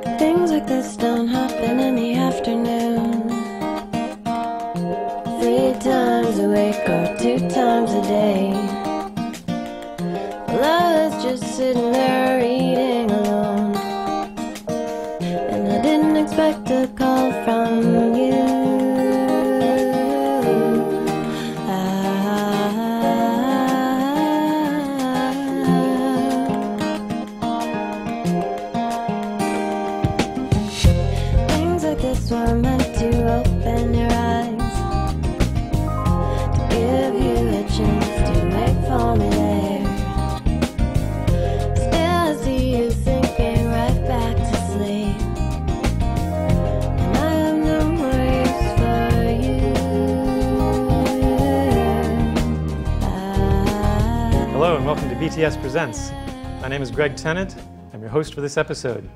Things like this don't happen in the afternoon. 3 times a week or 2 times a day. Well, I was just sitting there eating alone, and I didn't expect a call from you. Things like this were meant to open your eyes, to give you a chance to wait for me there. Still I see you sinking right back to sleep, and I have no more use for you. Hello and welcome to BTS Presents. My name is Tennant. I'm your host for this episode.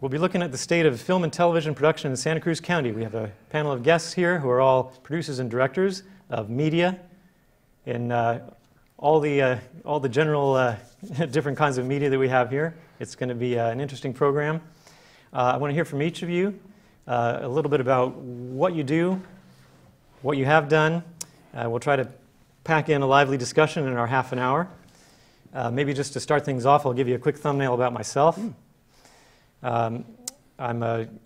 We'll be looking at the state of film and television production in Santa Cruz County. We have a panel of guests here who are all producers and directors of media in all the general different kinds of media that we have here. It's going to be an interesting program. I want to hear from each of you a little bit about what you do, what you have done. We'll try to pack in a lively discussion in our half an hour. Maybe just to start things off, I'll give you a quick thumbnail about myself. I'm an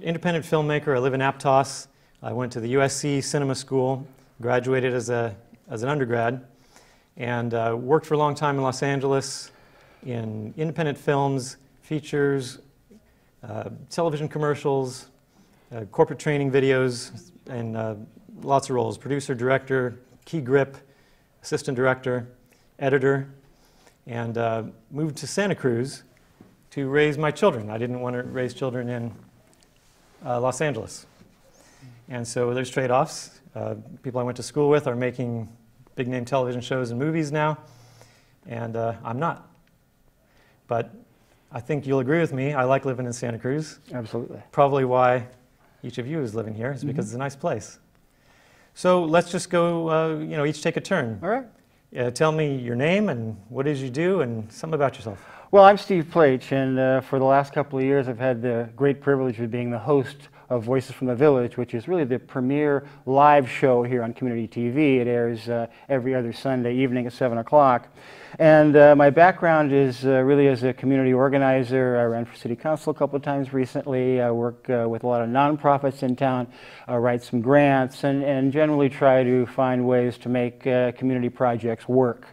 independent filmmaker. I live in Aptos. I went to the USC Cinema School, graduated as an undergrad, and worked for a long time in Los Angeles in independent films, features, television commercials, corporate training videos, and lots of roles: producer, director, key grip, assistant director, editor, and moved to Santa Cruz to raise my children. I didn't want to raise children in Los Angeles. And so there's trade-offs. People I went to school with are making big-name television shows and movies now, and I'm not. But I think you'll agree with me, I like living in Santa Cruz. Absolutely. Probably why each of you is living here is because it's a nice place. So let's just go, each take a turn. All right. Tell me your name and what it is you do and something about yourself. Well, I'm Steve Pleich, and for the last couple of years I've had the great privilege of being the host of Voices from the Village, which is really the premier live show here on community TV. It airs every other Sunday evening at 7 o'clock. And my background is really as a community organizer. I ran for city council a couple of times recently. I work with a lot of nonprofits in town, write some grants, and generally try to find ways to make community projects work.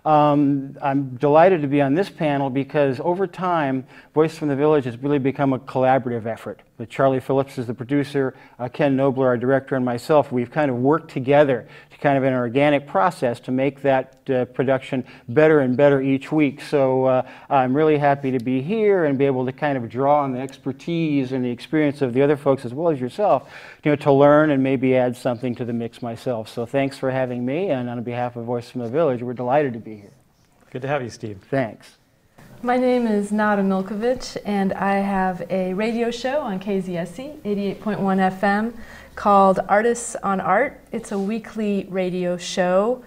I'm delighted to be on this panel because over time, Voice from the Village has really become a collaborative effort. With Charlie Phillips as the producer, Ken Nobler, our director, and myself, we've kind of worked together to kind of an organic process to make that production better and better each week. So I'm really happy to be here and be able to kind of draw on the expertise and the experience of the other folks as well as yourself, to learn and maybe add something to the mix myself. So thanks for having me, and on behalf of Voice from the Village, we're delighted to be here. Good to have you, Steve. Thanks. My name is Miljkovic, and I have a radio show on KZSE 88.1 FM called Artists on Art. It's a weekly radio show,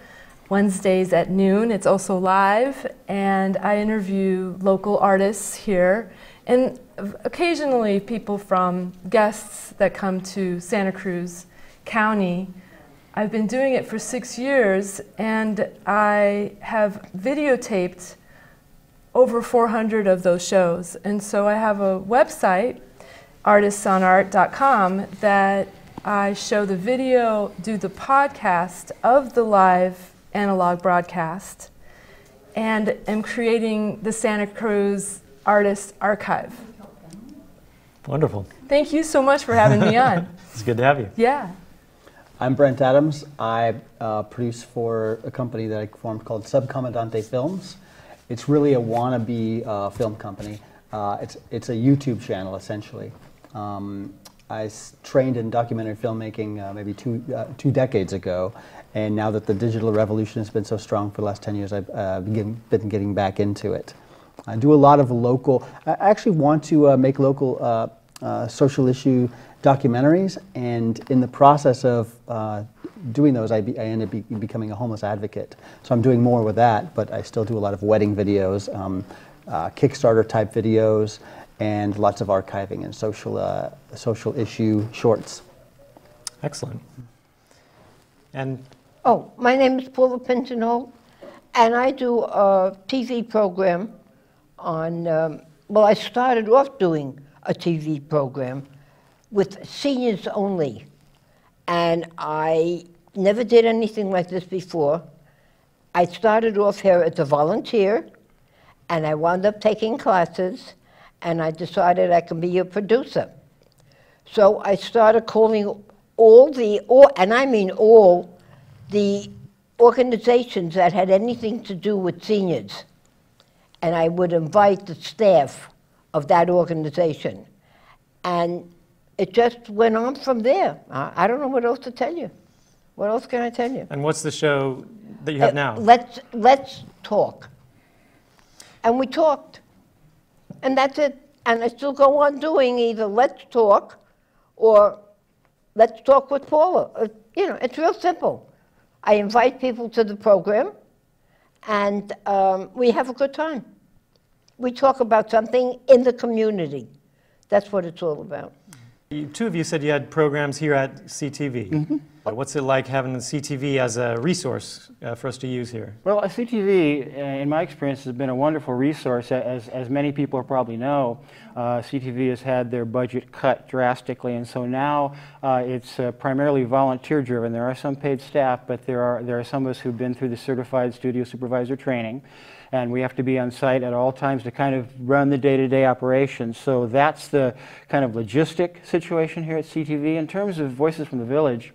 Wednesdays at noon. It's also live, and I interview local artists here, and occasionally people from guests that come to Santa Cruz County. I've been doing it for 6 years, and I have videotaped over 400 of those shows. And so I have a website, artistsonart.com, that I show the video, do the podcast of the live analog broadcast, and am creating the Santa Cruz Artist Archive. Wonderful. Thank you so much for having me on. It's good to have you. Yeah. I'm Brent Adams. I produce for a company that I formed called Subcomandante Films. It's really a wannabe film company. It's a YouTube channel, essentially. I trained in documentary filmmaking maybe two decades ago, and now that the digital revolution has been so strong for the last 10 years, I've been getting back into it. I do a lot of local, I actually want to make local social issue documentaries, and in the process of doing those, I ended up becoming a homeless advocate. So I'm doing more with that, but I still do a lot of wedding videos, Kickstarter type videos, and lots of archiving and social issue shorts. Excellent. And Oh, my name is Paula Pinsoneault, and I do a TV program on, well, I started off doing a TV program with seniors only, and I never did anything like this before. I started off here as a volunteer, and I wound up taking classes, and I decided I could be a producer. So I started calling and I mean all, the organizations that had anything to do with seniors. And I would invite the staff of that organization. And it just went on from there. I don't know what else to tell you. What else can I tell you? what's the show that you have now? Let's talk. And we talked. And that's it. And I still go on doing either Let's Talk or Let's Talk with Paula. You know, it's real simple. I invite people to the program, and we have a good time. We talk about something in the community. That's what it's all about. Two of you said you had programs here at CTV. Mm-hmm. What's it like having the CTV as a resource for us to use here? Well, CTV, in my experience, has been a wonderful resource. As many people probably know, CTV has had their budget cut drastically, and so now it's primarily volunteer-driven. There are some paid staff, but there are some of us who've been through the certified studio supervisor training, and we have to be on site at all times to kind of run the day-to-day operations. So that's the kind of logistic situation here at CTV. In terms of Voices from the Village,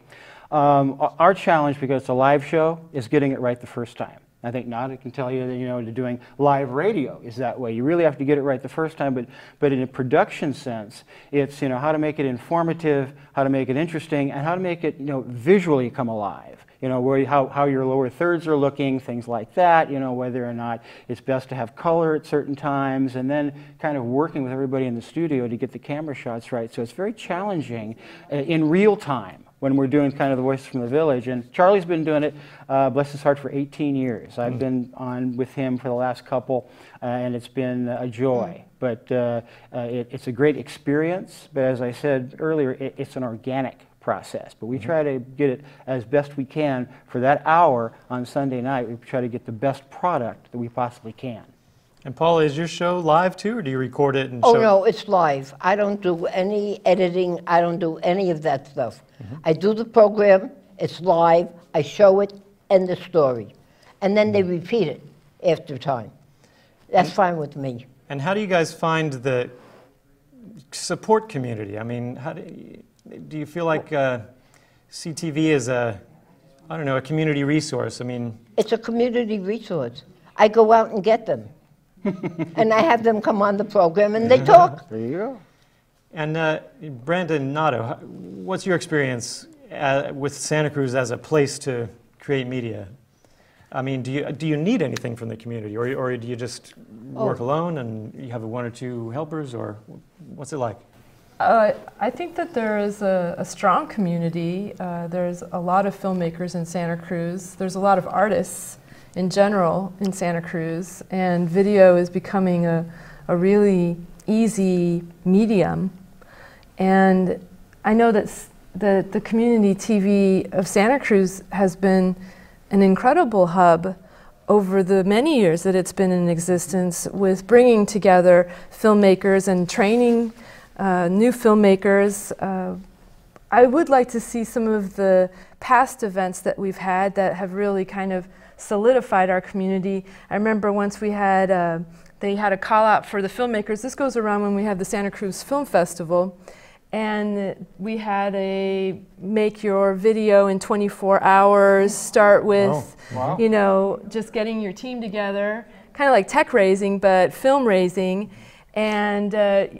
our challenge, because it's a live show, is getting it right the first time. I think Nada can tell you that, you know, doing live radio is that way. You really have to get it right the first time, but in a production sense, it's, you know, how to make it informative, how to make it interesting, and how to make it, you know, visually come alive. You know, how your lower thirds are looking, things like that, you know, whether or not it's best to have color at certain times, and then kind of working with everybody in the studio to get the camera shots right. So it's very challenging in real time when we're doing kind of the Voices from the Village. And Charlie's been doing it, bless his heart, for 18 years. I've been on with him for the last couple, and it's been a joy. But it's a great experience, but as I said earlier, it's an organic process. But we try to get it as best we can for that hour on Sunday night. We try to get the best product that we possibly can. And Paula, is your show live too, or do you record it and Oh, show no, it's live. I don't do any editing. I don't do any of that stuff. I do the program, it's live, I show it, end the story. And then they repeat it after time. That's fine with me. And how do you guys find the support community? I mean, how do you feel like CTV is a community resource? I mean, It's a community resource. I go out and get them. And I have them come on the program and they talk. There you go. and Brent and Nato, what's your experience with Santa Cruz as a place to create media? I mean, do you need anything from the community, or do you just work alone and you have one or two helpers, or what's it like? I think that there is a strong community. There's a lot of filmmakers in Santa Cruz. There's a lot of artists in general in Santa Cruz, and video is becoming a really easy medium. And I know that the community TV of Santa Cruz has been an incredible hub over the many years that it's been in existence, with bringing together filmmakers and training new filmmakers. I would like to see some of the past events that we've had that have really kind of solidified our community. I remember once we had, they had a call out for the filmmakers. This goes around when we have the Santa Cruz Film Festival. And we had a make your video in 24 hours, start with, you know, just getting your team together, kind of like tech raising, but film raising. And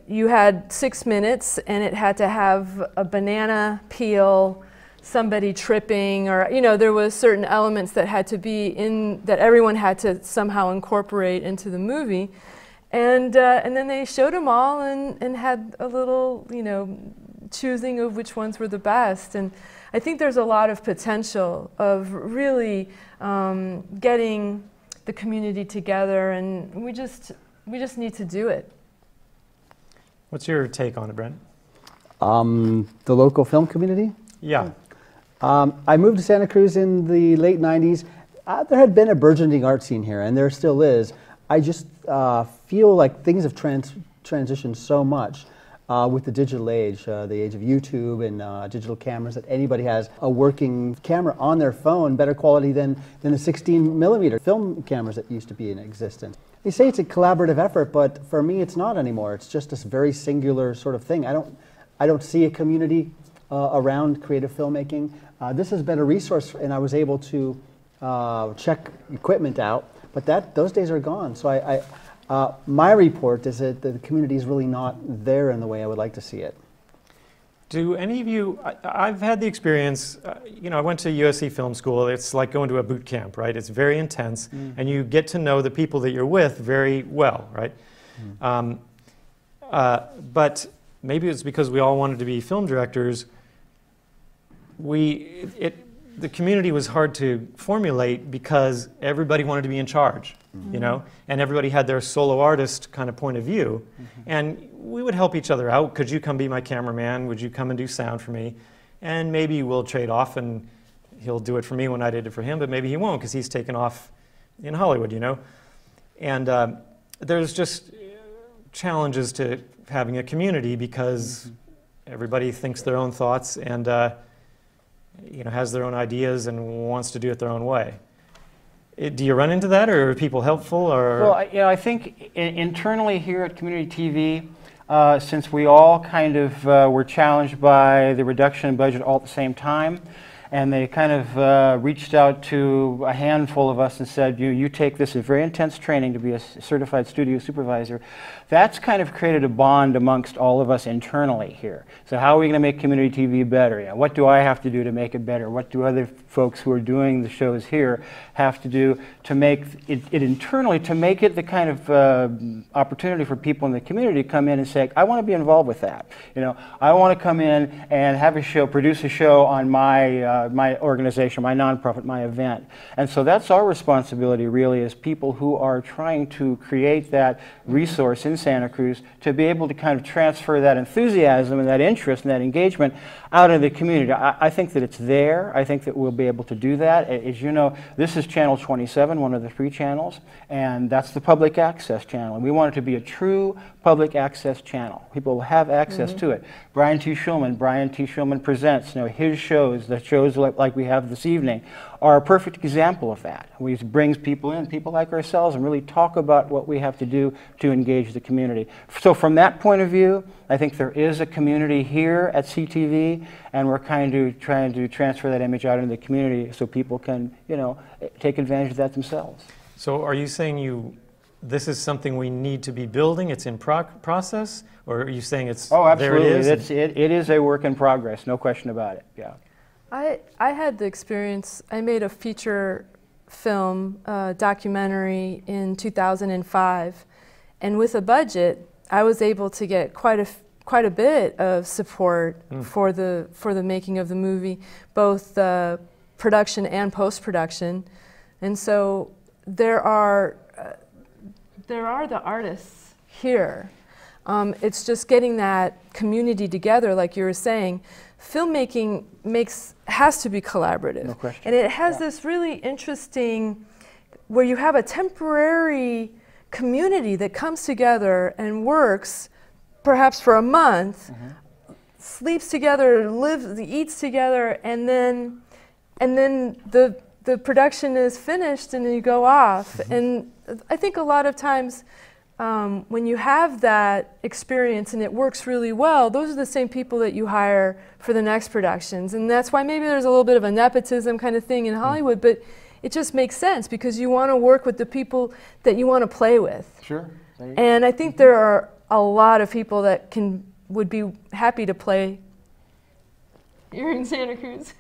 you had 6 minutes, and it had to have a banana peel, somebody tripping, or, you know, there was certain elements that had to be in, that everyone had to somehow incorporate into the movie. And then they showed them all and had a little, you know, choosing of which ones were the best. And I think there's a lot of potential of really getting the community together, and we just need to do it. What's your take on it, Brent? The local film community? Yeah. I moved to Santa Cruz in the late 90s. There had been a burgeoning art scene here, and there still is. I just feel like things have transitioned so much with the digital age, the age of YouTube and digital cameras, that anybody has a working camera on their phone, better quality than the 16mm film cameras that used to be in existence. They say it's a collaborative effort, but for me it's not anymore. It's just this very singular sort of thing. I don't see a community around creative filmmaking. This has been a resource, and I was able to check equipment out, but those days are gone. So my report is that the community is really not there in the way I would like to see it. Do any of you, I've had the experience, you know, I went to USC Film School. It's like going to a boot camp, right? It's very intense, and you get to know the people that you're with very well, right? But maybe it's because we all wanted to be film directors. The community was hard to formulate because everybody wanted to be in charge, you know, and everybody had their solo artist kind of point of view. And we would help each other out. Could you come be my cameraman? Would you come and do sound for me? And maybe we'll trade off, and he'll do it for me when I did it for him, but maybe he won't because he's taken off in Hollywood, you know. And there's just challenges to having a community because everybody thinks their own thoughts and you know, has their own ideas and wants to do it their own way. Do you run into that, or are people helpful? Or? Well, you know, I think internally here at Community TV, since we all kind of were challenged by the reduction in budget all at the same time, and they kind of reached out to a handful of us and said, you take this very intense training to be a certified studio supervisor. That's kind of created a bond amongst all of us internally here. So how are we going to make community TV better? You know, what do I have to do to make it better? What do other folks who are doing the shows here have to do to make it internally, to make it the kind of opportunity for people in the community to come in and say, I want to be involved with that. You know, I want to come in and have a show, produce a show on my my organization, my nonprofit, my event. And so that's our responsibility really as people who are trying to create that resource in Santa Cruz to be able to kind of transfer that enthusiasm and that interest and that engagement out in the community. I think that it's there. I think that we'll be able to do that. As you know, this is channel 27, one of the 3 channels, and that's the public access channel. And we want it to be a true public access channel. People will have access to it. Brian T. Shulman Presents, you know, his shows, the shows like we have this evening, are a perfect example of that. He brings people in, people like ourselves, and really talk about what we have to do to engage the community. So from that point of view, I think there is a community here at CTV, and we're kind of trying to transfer that image out into the community so people can, you know, take advantage of that themselves. So are you saying this is something we need to be building, it's in process, or are you saying it's absolutely. There it is? It is a work in progress, no question about it, yeah. I had the experience, I made a feature film documentary in 2005, and with a budget, I was able to get quite a bit of support for the making of the movie, both production and post-production. And so there are the artists here. It's just getting that community together, like you were saying. Filmmaking has to be collaborative. No question. And it has this really interesting, where you have a temporary community that comes together and works perhaps for a month, sleeps together, eats together, and then the production is finished and then you go off. And I think a lot of times when you have that experience and it works really well, those are the same people that you hire for the next productions. And that's why maybe there's a little bit of a nepotism kind of thing in Hollywood, but it just makes sense because you want to work with the people that you want to play with. Sure. And I think there are a lot of people that would be happy to play here in Santa Cruz.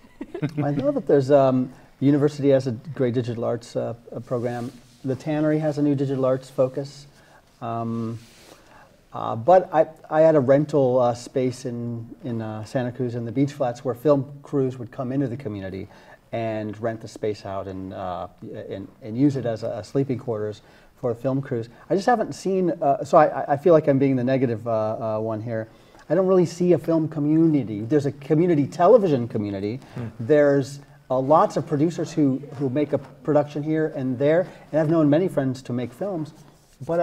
I know that there's university has a great digital arts program. The Tannery has a new digital arts focus. But I had a rental space in Santa Cruz in the beach flats where film crews would come into the community and rent the space out and use it as a sleeping quarters for film crews. I just haven't seen, so I feel like I'm being the negative one here. I don't really see a film community. There's a community television community. There's lots of producers who make a production here and there, and I've known many friends to make films, but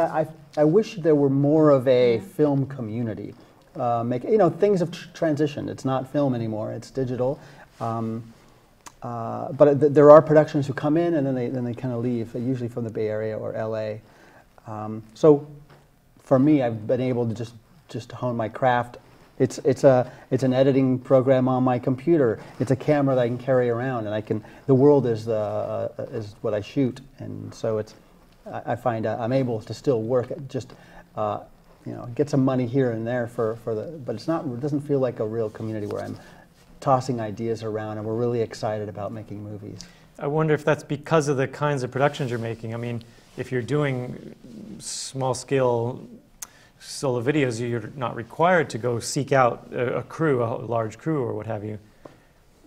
I wish there were more of a film community. Things have transitioned. It's not film anymore, it's digital. But there are productions who come in and then they kind of leave, usually from the Bay Area or LA. So for me, I've been able to just hone my craft. It's an editing program on my computer. It's a camera that I can carry around, and the world is what I shoot, and so I find I'm able to still work at just get some money here and there but it doesn't feel like a real community where I'm tossing ideas around and we're really excited about making movies. I wonder if that's because of the kinds of productions you're making. I mean, if you're doing small-scale solo videos, you're not required to go seek out a large crew or what have you.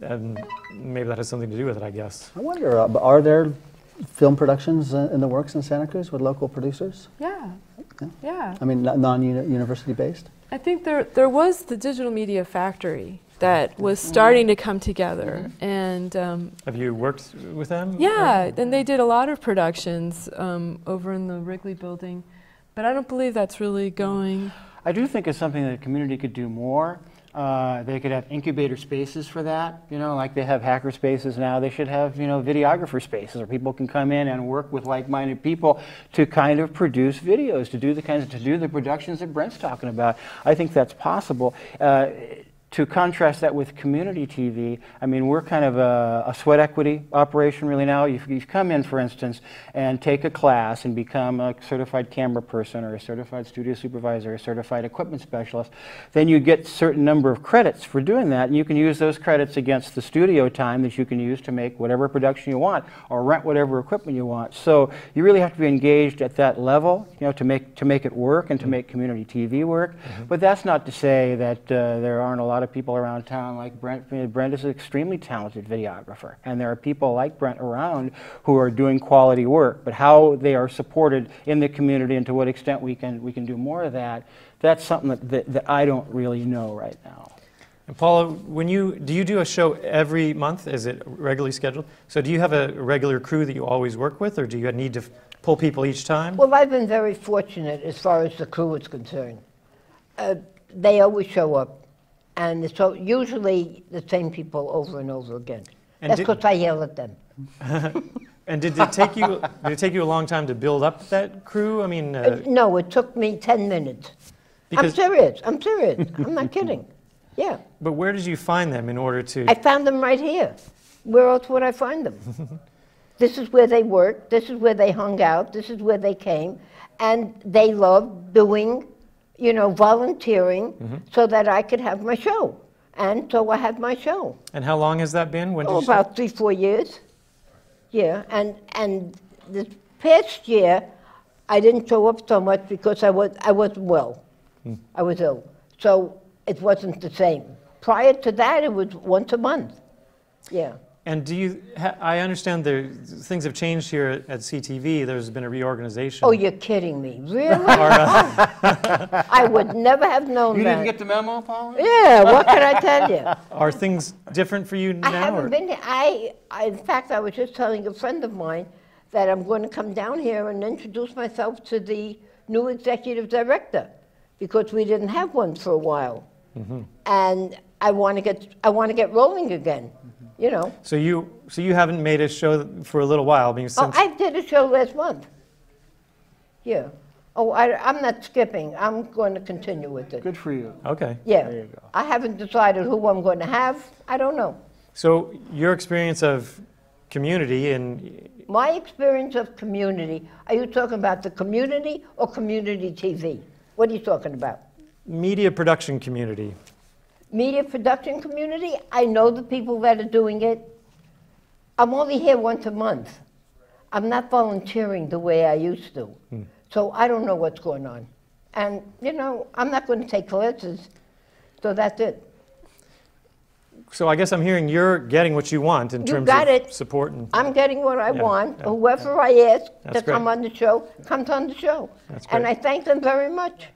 And maybe that has something to do with it, I guess. I wonder, are there film productions in the works in Santa Cruz with local producers? Yeah. I mean, non-university based? I think there was the Digital Media Factory that was starting to come together. And have you worked with them? Yeah, and they did a lot of productions over in the Wrigley building, but I don't believe that's really going. I do think it's something that the community could do more. They could have incubator spaces for that, like they have hacker spaces now. They should have, videographer spaces where people can come in and work with like-minded people to kind of produce videos, to do the productions that Brent's talking about. I think that's possible. To contrast that with community TV, I mean, we're kind of a sweat equity operation really now. You come in, for instance, and take a class and become a certified camera person or a certified studio supervisor or a certified equipment specialist. Then you get a certain number of credits for doing that, and you can use those credits against the studio time that you can use to make whatever production you want or rent whatever equipment you want. So you really have to be engaged at that level, to make it work and to make community TV work. But that's not to say that there aren't a lot of people around town like Brent. Brent is an extremely talented videographer, and there are people like Brent around who are doing quality work, but how they are supported in the community and to what extent we can do more of that, that's something that I don't really know right now. And Paula, do you do a show every month? Is it regularly scheduled? So do you have a regular crew that you always work with, or do you need to pull people each time? Well, I've been very fortunate as far as the crew is concerned. They always show up. And so usually the same people over and over again. And that's because I yell at them. And did it take you a long time to build up that crew? I mean, no, it took me 10 minutes. I'm serious. I'm not kidding. Yeah. But where did you find them in order to? I found them right here. Where else would I find them? This is where they worked. This is where they hung out. This is where they came, and they loved doing, volunteering so that I could have my show. And so I had my show. And how long has that been? When did you about 3-4 years. Yeah, and this past year, I didn't show up so much because I wasn't well. I was ill. So it wasn't the same. Prior to that, it was once a month. Yeah. And I understand things have changed here at CTV. There's been a reorganization. Oh, you're kidding me. Really? I would never have known that. You didn't get the memo, Paula? Yeah, what can I tell you? Are things different for you now? I haven't been here. In fact, I was just telling a friend of mine that I'm going to come down here and introduce myself to the new executive director, because we didn't have one for a while. And I want to get rolling again. So you haven't made a show for a little while, I did a show last month. Yeah. Oh, I'm not skipping. I'm going to continue with it. Good for you. Okay. Yeah. There you go. I haven't decided who I'm going to have. I don't know. So your experience of community and my experience of community. Are you talking about the community or community TV? What are you talking about? Media production community. Media production community, I know the people that are doing it. I'm only here once a month. I'm not volunteering the way I used to. So I don't know what's going on. And, I'm not going to take classes, so that's it. So I guess I'm hearing you're getting what you want in terms got of it. support. And I'm getting what I want. yeah. Whoever I ask That's to come great. on the show, comes on the show. That's And great. I thank them very much.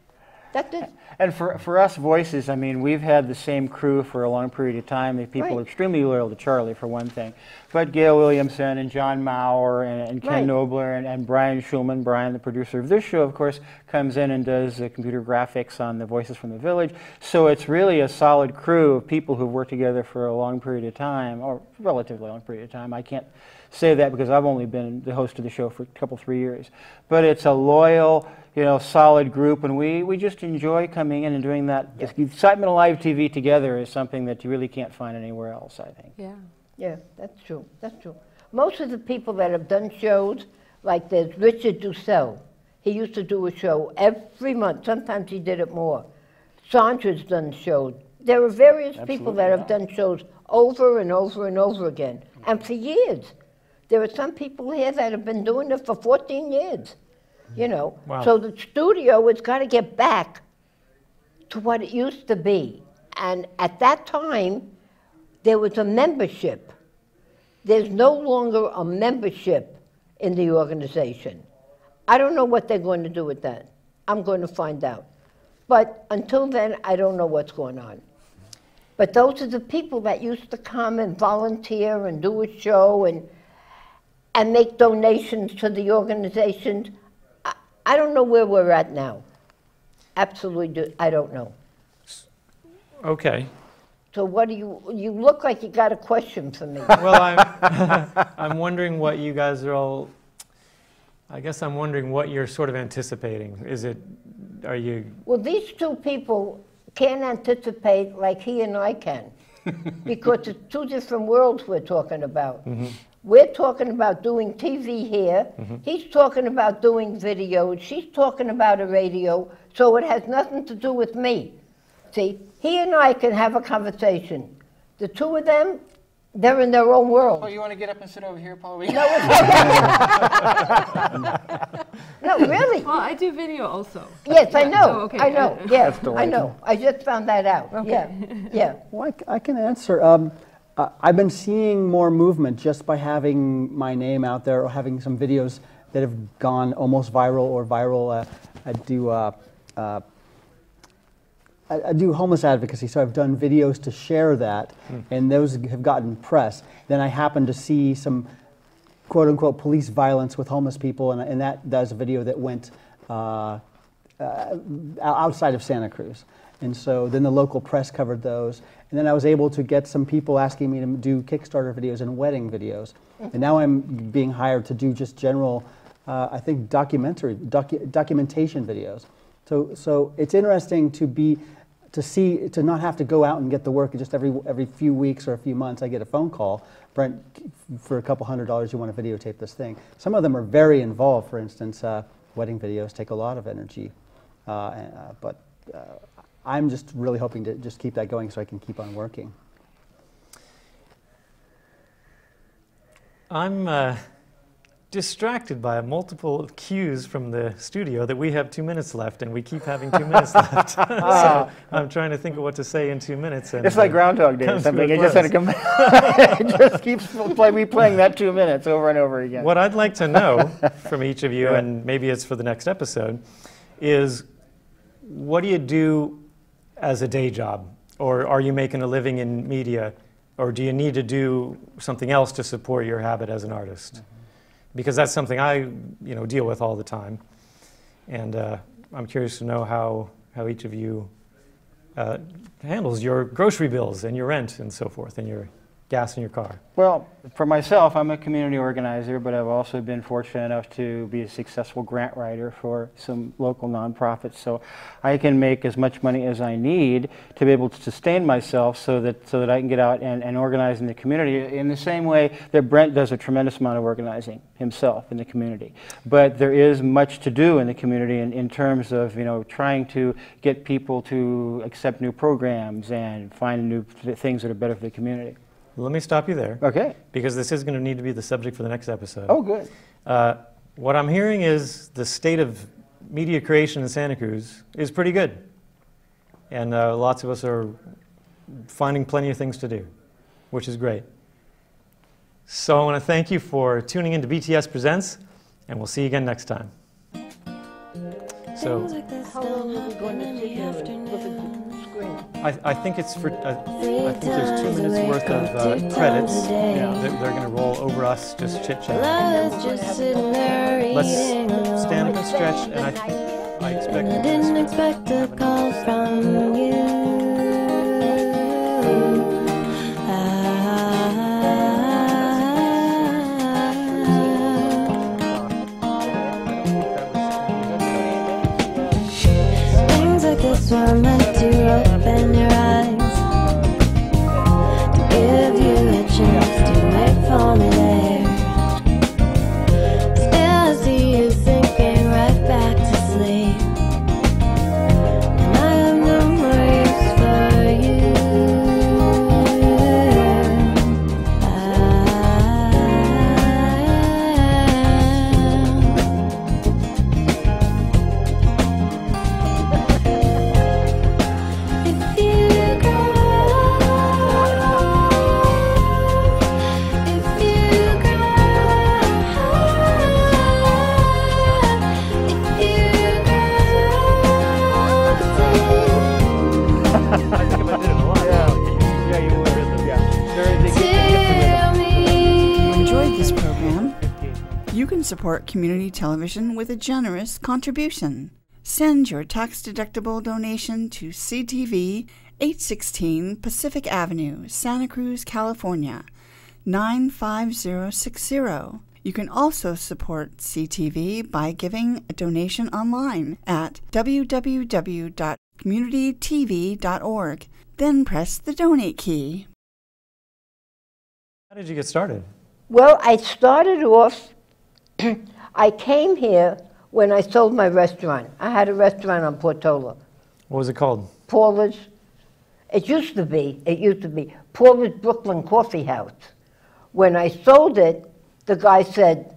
That's it. And for us voices, I mean, we've had the same crew for a long period of time. The people Right. are extremely loyal to Charlie, for one thing. But Gail Williamson and John Maurer and Ken Right. Nobler and Brian Schulman, Brian, the producer of this show, of course, comes in and does the computer graphics on the Voices from the Village. So it's really a solid crew of people who've worked together for a long period of time, or relatively long period of time. I can't say that because I've only been the host of the show for a couple, 3 years. But it's a loyal, solid group, and we just enjoy coming in and doing that. The excitement of live TV together is something that you really can't find anywhere else, I think. Yeah. Yeah, that's true. That's true. Most of the people that have done shows, like there's Richard Dussel. He used to do a show every month. Sometimes he did it more. Sandra's done shows. There are various people that have done shows over and over and over again, and for years. There are some people here that have been doing it for 14 years. Wow. So the studio has got to get back to what it used to be. And at that time, there was a membership. There's no longer a membership in the organization. I don't know what they're going to do with that. I'm going to find out. But until then, I don't know what's going on. But those are the people that used to come and volunteer and do a show and make donations to the organizations. I don't know where we're at now. Absolutely, I don't know. Okay. So what do you look like you got a question for me. Well, I'm wondering what you guys are all, I guess I'm wondering what you're sort of anticipating. Are you? Well, these two people can't anticipate like he and I can, because it's two different worlds we're talking about. Mm-hmm. We're talking about doing TV here. Mm-hmm. He's talking about doing videos. She's talking about a radio. So it has nothing to do with me. See, he and I can have a conversation. The two of them, they're in their own world. Oh, you want to get up and sit over here, Paula? No, really. Well, I do video also. Yes, I know. Oh, okay. I know. Yeah, That's I know. I just found that out. Okay. Yeah, yeah. Well, I can answer. I've been seeing more movement just by having my name out there or having some videos that have gone almost viral or viral. I do homeless advocacy, so I've done videos to share that, and those have gotten press. Then I happened to see some quote-unquote police violence with homeless people, and that was a video that went outside of Santa Cruz. And so then the local press covered those. And then I was able to get some people asking me to do Kickstarter videos and wedding videos. And now I'm being hired to do just general, I think, documentation videos. So it's interesting to not have to go out and get the work. Just every few weeks or a few months, I get a phone call. Brent, for a couple $100, you want to videotape this thing. Some of them are very involved. For instance, wedding videos take a lot of energy, but I'm just really hoping to just keep that going so I can keep on working. I'm distracted by multiple cues from the studio that we have 2 minutes left, and we keep having 2 minutes left. So I'm trying to think of what to say in 2 minutes. And, It's like Groundhog Day or comes something. to a It just had to close. come back. It just keeps replaying that 2 minutes over and over again. What I'd like to know from each of you, and maybe it's for the next episode, is what do you do as a day job? Or are you making a living in media? Or do you need to do something else to support your habit as an artist? Mm-hmm. Because that's something I deal with all the time. And I'm curious to know how each of you handles your grocery bills and your rent and so forth, and your gas in your car. Well, for myself, I'm a community organizer, but I've also been fortunate enough to be a successful grant writer for some local nonprofits. So I can make as much money as I need to be able to sustain myself so that I can get out and organize in the community in the same way that Brent does a tremendous amount of organizing himself in the community. But there is much to do in the community in terms of trying to get people to accept new programs and find new things that are better for the community. Let me stop you there. Okay. Because this is going to need to be the subject for the next episode. Oh, good. What I'm hearing is the state of media creation in Santa Cruz is pretty good. And lots of us are finding plenty of things to do. which is great. So I want to thank you for tuning in to BTS Presents, and we'll see you again next time. So How long are we going to sit here and look at the screen? I think it's for, I think there's 2 minutes worth of credits. Yeah, they're going to roll over us, just chit-chat. Let's stand up and stretch, and I expect I didn't expect a call from you. Things like this were meant to open your eyes, to give you a chance to wait for me there. Still see you sinking right back to sleep, and I have no more use for you. If you go, if you go, I think if I did it a lot, Yeah, you would. Yeah. tell me. Enjoyed this program? You can support community television with a generous contribution. Send your tax-deductible donation to CTV, 816 Pacific Avenue, Santa Cruz, California, 95060. You can also support CTV by giving a donation online at www.communitytv.org. Then press the donate key. How did you get started? Well, I started off, I came here when I sold my restaurant. I had a restaurant on Portola, What was it called? Paula's. It used to be Paula's Brooklyn Coffee House. When I sold it, the guy said,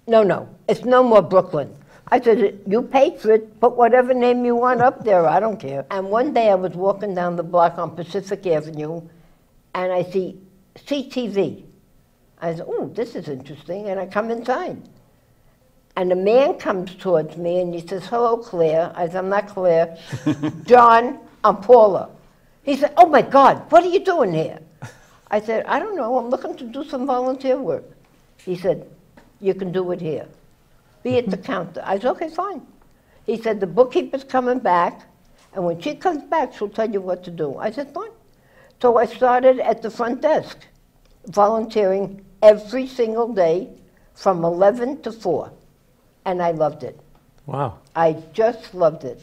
no, it's no more Brooklyn. I said, you paid for it, put whatever name you want up there, I don't care. And one day I was walking down the block on Pacific Avenue, and I see CTV. I said, oh, this is interesting, and I come inside. And a man comes towards me, and he says, hello, Claire. I said, I'm not Claire. John, I'm Paula. He said, oh, my God, what are you doing here? I said, I don't know, I'm looking to do some volunteer work. He said, you can do it here. Be at the counter. I said, okay, fine. He said, the bookkeeper's coming back, and when she comes back, she'll tell you what to do. I said, fine. So I started at the front desk, volunteering every single day from 11 to 4, and I loved it. Wow. I just loved it.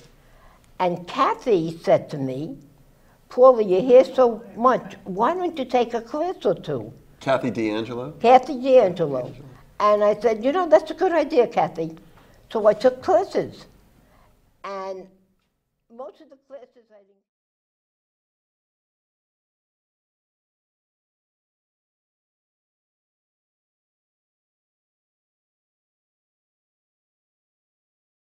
And Kathy said to me, Paula, you're here so much, why don't you take a class or two? Kathy D'Angelo? Kathy D'Angelo. And I said, you know, that's a good idea, Kathy. So I took classes. And most of the classes I didn't